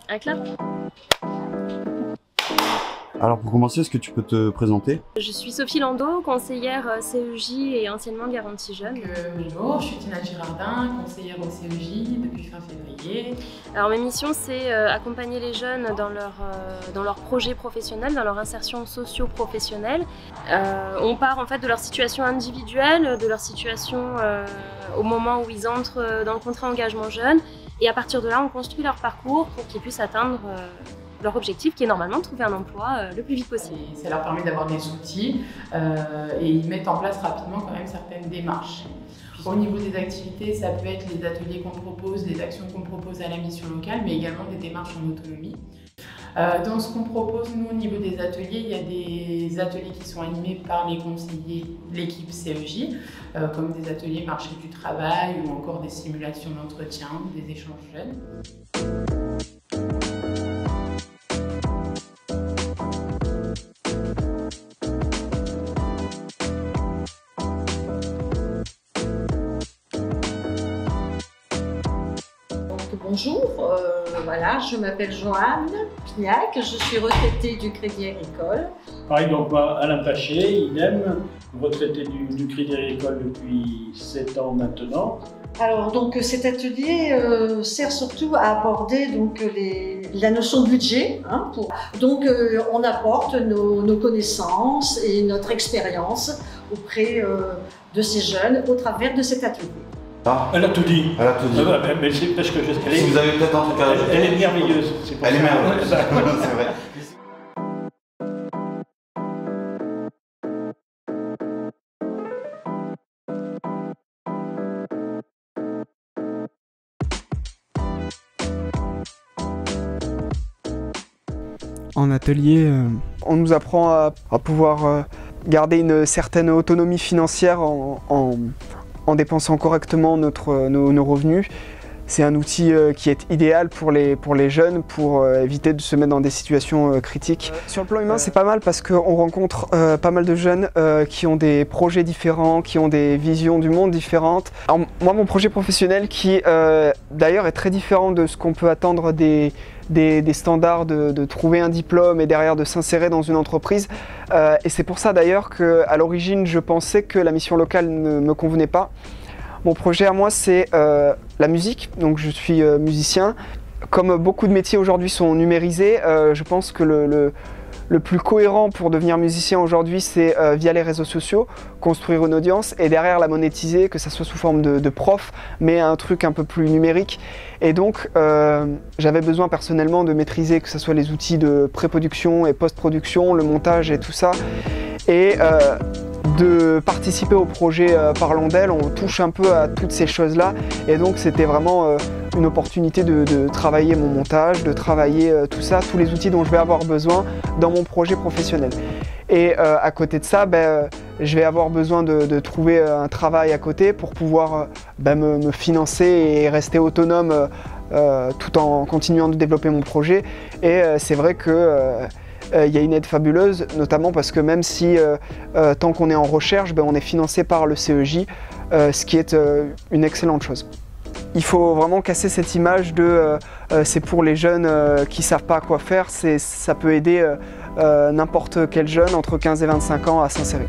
Un clap. Alors pour commencer, est-ce que tu peux te présenter? Je suis Sophie Landau, conseillère CEJ et anciennement garantie jeune. Bonjour, je suis Tina Girardin, conseillère au CEJ depuis fin février. Alors ma mission c'est accompagner les jeunes dans leur projet professionnel, dans leur insertion socio-professionnelle. On part en fait de leur situation individuelle, de leur situation au moment où ils entrent dans le contrat engagement jeune, et à partir de là on construit leur parcours pour qu'ils puissent atteindre leur objectif qui est normalement de trouver un emploi le plus vite possible. Et ça leur permet d'avoir des outils et ils mettent en place rapidement quand même certaines démarches. Au niveau des activités, ça peut être les ateliers qu'on propose, les actions qu'on propose à la mission locale, mais également des démarches en autonomie. Dans ce qu'on propose, nous, au niveau des ateliers, il y a des ateliers qui sont animés par les conseillers de l'équipe CEJ, comme des ateliers marché du travail ou encore des simulations d'entretien, des échanges jeunes. Bonjour, voilà, je m'appelle Joanne Pignac, je suis retraitée du Crédit Agricole. Pareil, donc moi, Alain Paché, idem, retraité du Crédit Agricole depuis 7 ans maintenant. Alors donc cet atelier sert surtout à aborder donc, la notion de budget. Donc on apporte nos connaissances et notre expérience auprès de ces jeunes au travers de cet atelier. Ah. Elle a tout dit. Elle a tout dit. Mais c'est parce que si vous avez peut-être un truc à ajouter. Elle est merveilleuse. Elle est merveilleuse, c'est vrai. En atelier, on nous apprend à pouvoir garder une certaine autonomie financière en dépensant correctement nos revenus. C'est un outil qui est idéal pour les jeunes pour éviter de se mettre dans des situations critiques. Sur le plan humain, c'est pas mal parce qu'on rencontre pas mal de jeunes qui ont des projets différents, qui ont des visions du monde différentes. Alors, moi, mon projet professionnel qui d'ailleurs est très différent de ce qu'on peut attendre des standards de trouver un diplôme et derrière de s'insérer dans une entreprise. Et c'est pour ça d'ailleurs qu'à l'origine, je pensais que la mission locale ne me convenait pas. Mon projet à moi, c'est la musique, donc je suis musicien. Comme beaucoup de métiers aujourd'hui sont numérisés, je pense que le plus cohérent pour devenir musicien aujourd'hui, c'est via les réseaux sociaux, construire une audience et derrière la monétiser, que ça soit sous forme de prof, mais un truc un peu plus numérique. Et donc, j'avais besoin personnellement de maîtriser que ce soit les outils de pré-production et post-production, le montage et tout ça. Et de participer au projet Parlons d'elle, on touche un peu à toutes ces choses-là. Et donc, c'était vraiment une opportunité de travailler mon montage, de travailler tout ça, tous les outils dont je vais avoir besoin dans mon projet professionnel. Et à côté de ça, je vais avoir besoin de trouver un travail à côté pour pouvoir me financer et rester autonome tout en continuant de développer mon projet. Et c'est vrai que il y a une aide fabuleuse, notamment parce que même si tant qu'on est en recherche, on est financé par le CEJ, ce qui est une excellente chose. Il faut vraiment casser cette image de c'est pour les jeunes qui ne savent pas quoi faire, ça peut aider n'importe quel jeune entre 15 et 25 ans à s'insérer.